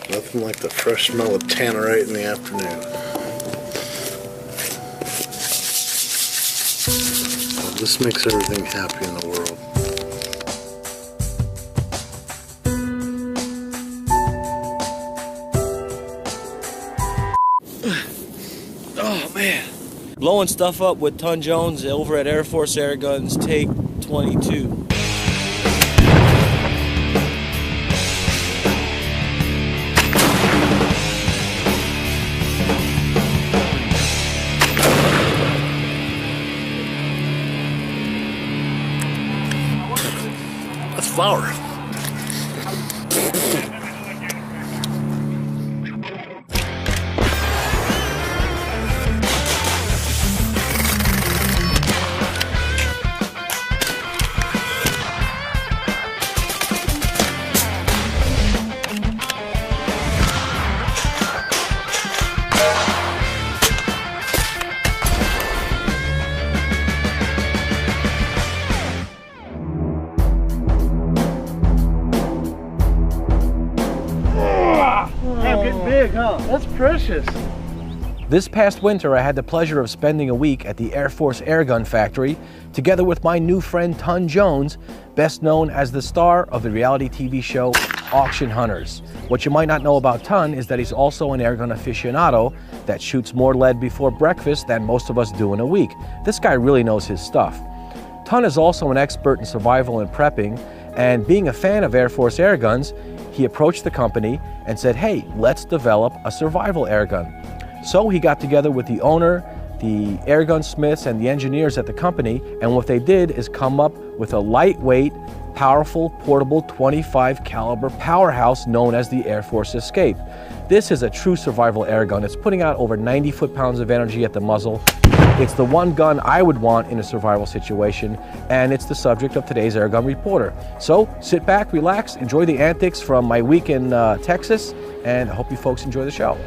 Nothing like the fresh smell of tannerite in the afternoon. Well, this makes everything happy in the world. Oh man. Blowing stuff up with Ton Jones over at AirForce Airguns, take 22. That's flour. That's precious. This past winter, I had the pleasure of spending a week at the AirForce Airgun factory, together with my new friend Ton Jones, best known as the star of the reality TV show Auction Hunters. What you might not know about Ton is that he's also an airgun aficionado that shoots more lead before breakfast than most of us do in a week. This guy really knows his stuff. Ton is also an expert in survival and prepping, and being a fan of AirForce Airguns, he approached the company and said, hey, let's develop a survival airgun. So he got together with the owner, the airgun smiths, and the engineers at the company, and what they did is come up with a lightweight, powerful, portable 25 caliber powerhouse known as the AirForce Escape. This is a true survival airgun. It's putting out over 90 foot-pounds of energy at the muzzle. It's the one gun I would want in a survival situation, and it's the subject of today's Airgun Reporter. So sit back, relax, enjoy the antics from my week in Texas, and I hope you folks enjoy the show.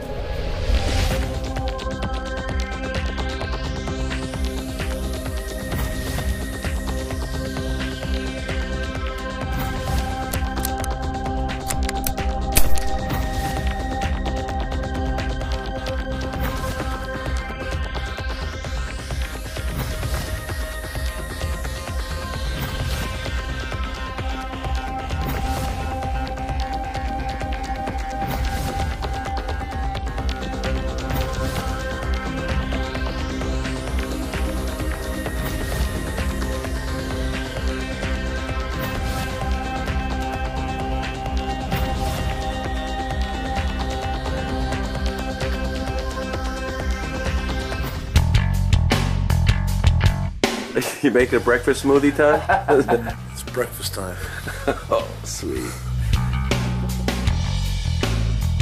You making a breakfast smoothie, Ton? It's breakfast time. Oh, sweet.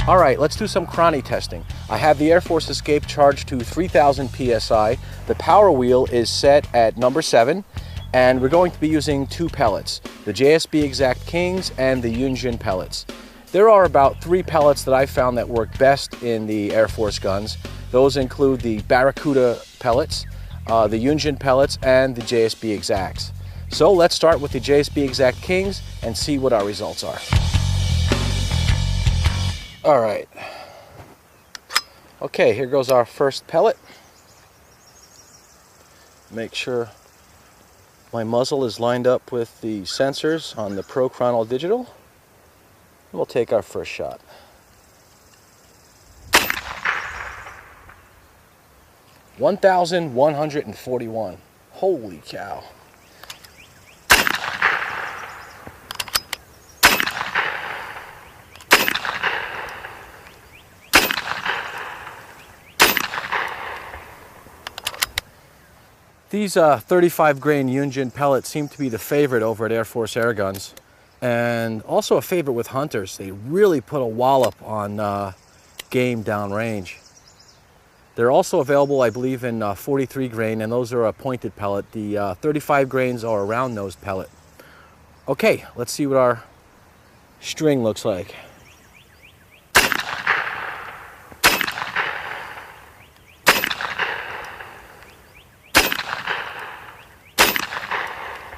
All right, let's do some chrony testing. I have the AirForce Escape charged to 3000 PSI. The power wheel is set at number 7, and we're going to be using 2 pellets, the JSB Exact Kings and the Yunjin pellets. There are about 3 pellets that I found that work best in the AirForce guns. Those include the Barracuda pellets, the Yunjin pellets, and the JSB Exacts. So let's start with the JSB Exact Kings and see what our results are. All right. Okay, here goes our first pellet. Make sure my muzzle is lined up with the sensors on the Pro Chrono Digital. We'll take our first shot. $1,141. Holy cow. These 35 grain Yunjin pellets seem to be the favorite over at AirForce Airguns, and also a favorite with hunters. They really put a wallop on game downrange. They're also available, I believe, in 43 grain, and those are a pointed pellet. The 35 grains are a round-nosed pellet. Okay, let's see what our string looks like.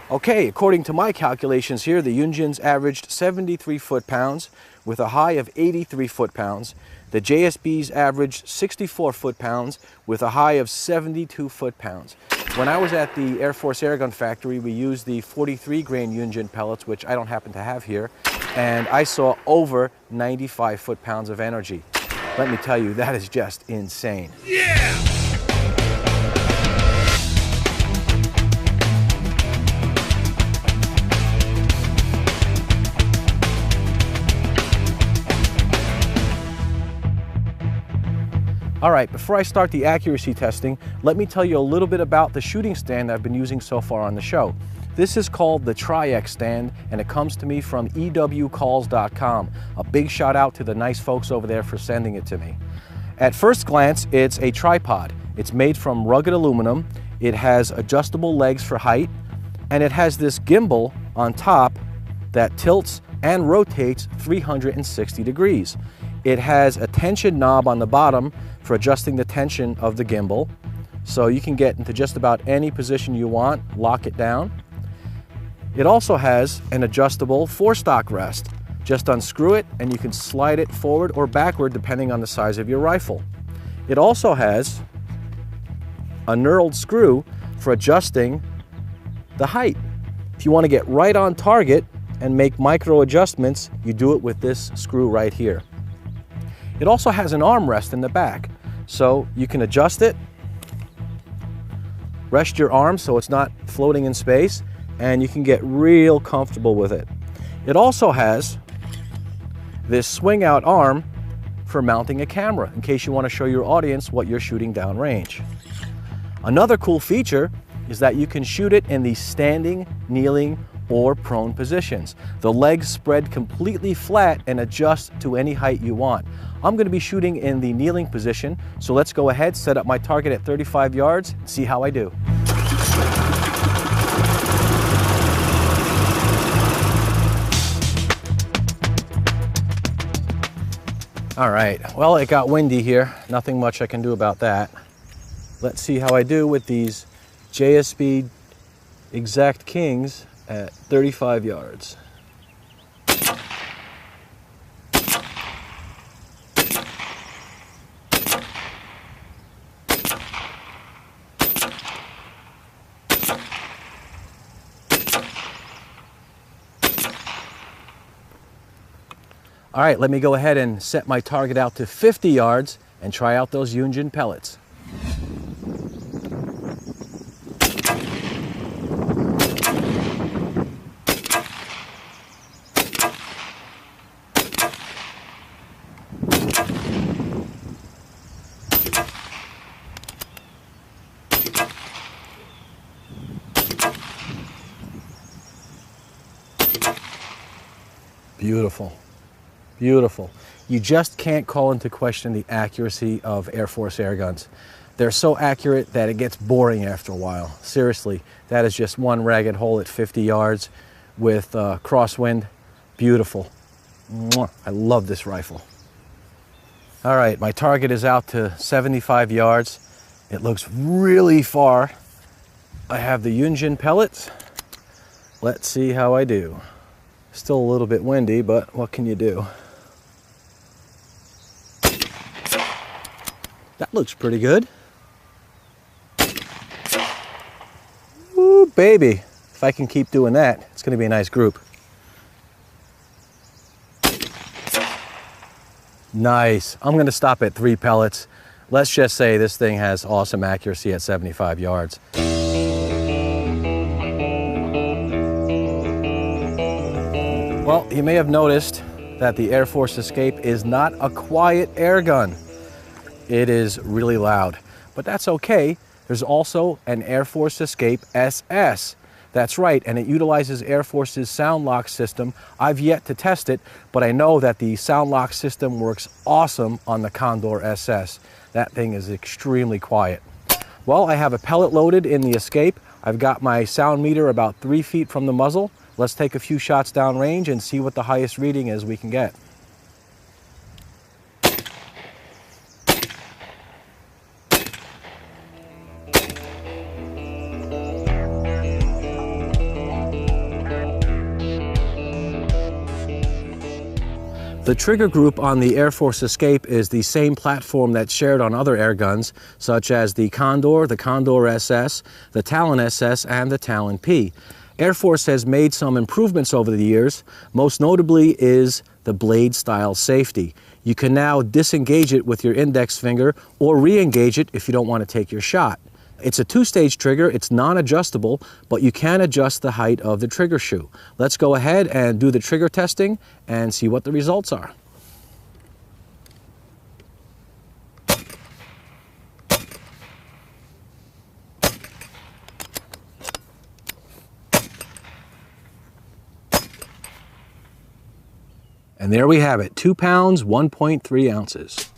Okay, according to my calculations here, the Yunjins averaged 73 foot-pounds with a high of 83 foot-pounds. The JSBs averaged 64 foot-pounds with a high of 72 foot-pounds. When I was at the AirForce Airgun factory, we used the 43 grain Yunjin pellets, which I don't happen to have here, and I saw over 95 foot-pounds of energy. Let me tell you, that is just insane. Yeah! All right, before I start the accuracy testing, let me tell you a little bit about the shooting stand I've been using so far on the show. This is called the Tri-X stand, and it comes to me from ewcalls.com. A big shout out to the nice folks over there for sending it to me. At first glance, it's a tripod. It's made from rugged aluminum, it has adjustable legs for height, and it has this gimbal on top that tilts and rotates 360 degrees. It has a tension knob on the bottom for adjusting the tension of the gimbal, so you can get into just about any position you want, lock it down. It also has an adjustable forestock rest. Just unscrew it and you can slide it forward or backward depending on the size of your rifle. It also has a knurled screw for adjusting the height. If you want to get right on target and make micro adjustments, you do it with this screw right here. It also has an armrest in the back, so you can adjust it, rest your arm so it's not floating in space, and you can get real comfortable with it. It also has this swing out arm for mounting a camera in case you want to show your audience what you're shooting downrange. Another cool feature is that you can shoot it in the standing, kneeling, or prone positions. The legs spread completely flat and adjust to any height you want. I'm going to be shooting in the kneeling position, so let's go ahead, set up my target at 35 yards, and see how I do. All right, well, it got windy here. Nothing much I can do about that. Let's see how I do with these JSB Exact Kings at 35 yards. All right, let me go ahead and set my target out to 50 yards and try out those Yunjin pellets. Beautiful, beautiful. You just can't call into question the accuracy of AirForce air guns. They're so accurate that it gets boring after a while. Seriously, that is just one ragged hole at 50 yards with crosswind. Beautiful. Mwah. I love this rifle. All right, my target is out to 75 yards. It looks really far. I have the Yunjin pellets. Let's see how I do. Still a little bit windy, but what can you do? That looks pretty good. Ooh, baby. If I can keep doing that, it's going to be a nice group. Nice. I'm going to stop at 3 pellets. Let's just say this thing has awesome accuracy at 75 yards. Well, you may have noticed that the AirForce Escape is not a quiet air gun. It is really loud, but that's okay. There's also an AirForce Escape SS. That's right, and it utilizes AirForce's sound lock system. I've yet to test it, but I know that the sound lock system works awesome on the Condor SS. That thing is extremely quiet. Well, I have a pellet loaded in the Escape. I've got my sound meter about 3 feet from the muzzle. Let's take a few shots downrange and see what the highest reading is we can get. The trigger group on the AirForce Escape is the same platform that's shared on other air guns, such as the Condor SS, the Talon SS, and the Talon P. AirForce has made some improvements over the years. Most notably is the blade style safety. You can now disengage it with your index finger or re-engage it if you don't want to take your shot. It's a two-stage trigger, it's non-adjustable, but you can adjust the height of the trigger shoe. Let's go ahead and do the trigger testing and see what the results are. And there we have it, 2 pounds, 1.3 ounces.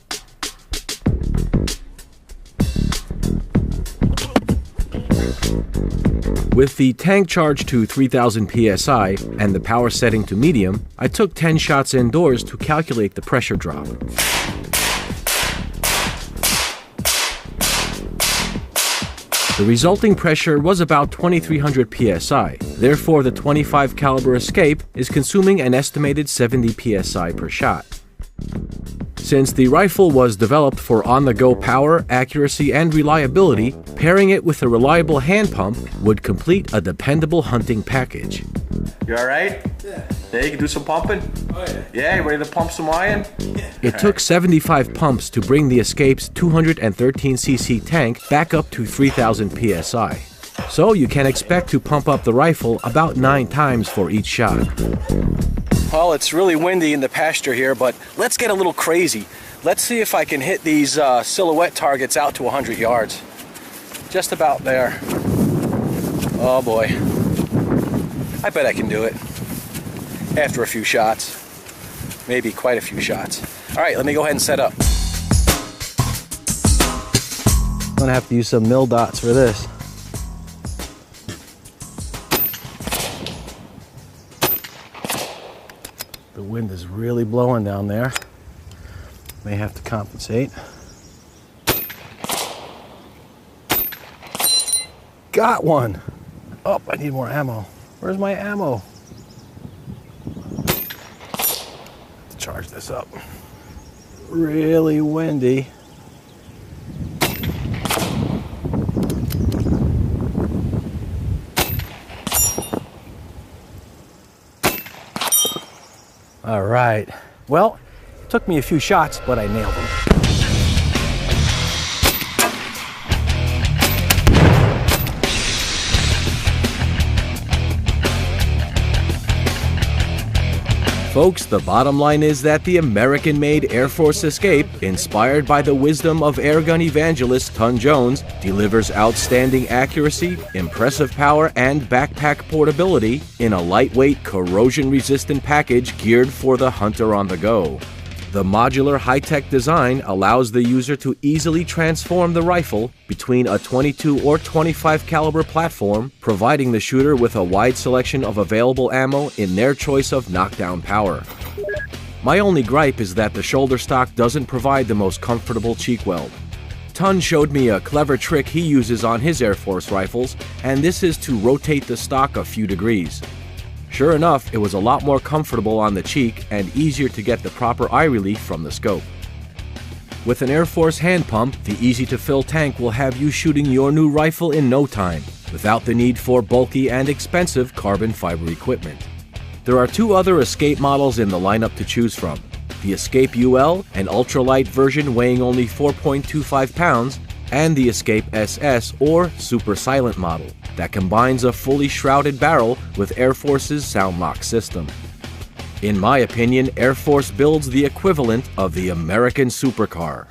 With the tank charged to 3000 psi and the power setting to medium, I took 10 shots indoors to calculate the pressure drop. The resulting pressure was about 2300 psi. Therefore, the .25 caliber Escape is consuming an estimated 70 psi per shot. Since the rifle was developed for on-the-go power, accuracy, and reliability, pairing it with a reliable hand pump would complete a dependable hunting package. You alright? Yeah. Yeah, you can do some pumping? Oh yeah. Yeah, you ready to pump some iron? Yeah. It took 75 pumps to bring the Escape's 213cc tank back up to 3000 psi. So you can expect to pump up the rifle about 9 times for each shot. Well, it's really windy in the pasture here, but let's get a little crazy. Let's see if I can hit these silhouette targets out to 100 yards. Just about there. Oh boy. I bet I can do it. After a few shots. Maybe quite a few shots. All right, let me go ahead and set up. I'm gonna have to use some mil dots for this. The wind is really blowing down there. May have to compensate. Got one! Oh, I need more ammo. Where's my ammo? Let's charge this up. Really windy. All right. Well, it took me a few shots, but I nailed them. Folks, the bottom line is that the American-made AirForce Escape, inspired by the wisdom of airgun evangelist Ton Jones, delivers outstanding accuracy, impressive power, and backpack portability in a lightweight, corrosion-resistant package geared for the hunter on the go. The modular high-tech design allows the user to easily transform the rifle between a 22 or 25 caliber platform, providing the shooter with a wide selection of available ammo in their choice of knockdown power. My only gripe is that the shoulder stock doesn't provide the most comfortable cheek weld. Ton showed me a clever trick he uses on his AirForce rifles, and this is to rotate the stock a few degrees. Sure enough, it was a lot more comfortable on the cheek and easier to get the proper eye relief from the scope. With an AirForce hand pump, the easy-to-fill tank will have you shooting your new rifle in no time, without the need for bulky and expensive carbon fiber equipment. There are 2 other Escape models in the lineup to choose from. The Escape UL, an ultralight version weighing only 4.25 pounds, and the Escape SS, or Super Silent model, that combines a fully shrouded barrel with AirForce's sound lock system. In my opinion, AirForce builds the equivalent of the American supercar.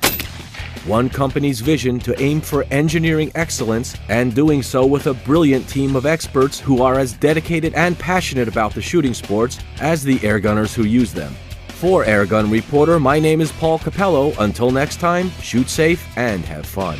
One company's vision to aim for engineering excellence, and doing so with a brilliant team of experts who are as dedicated and passionate about the shooting sports as the airgunners who use them. For Airgun Reporter, my name is Paul Capello. Until next time, shoot safe and have fun.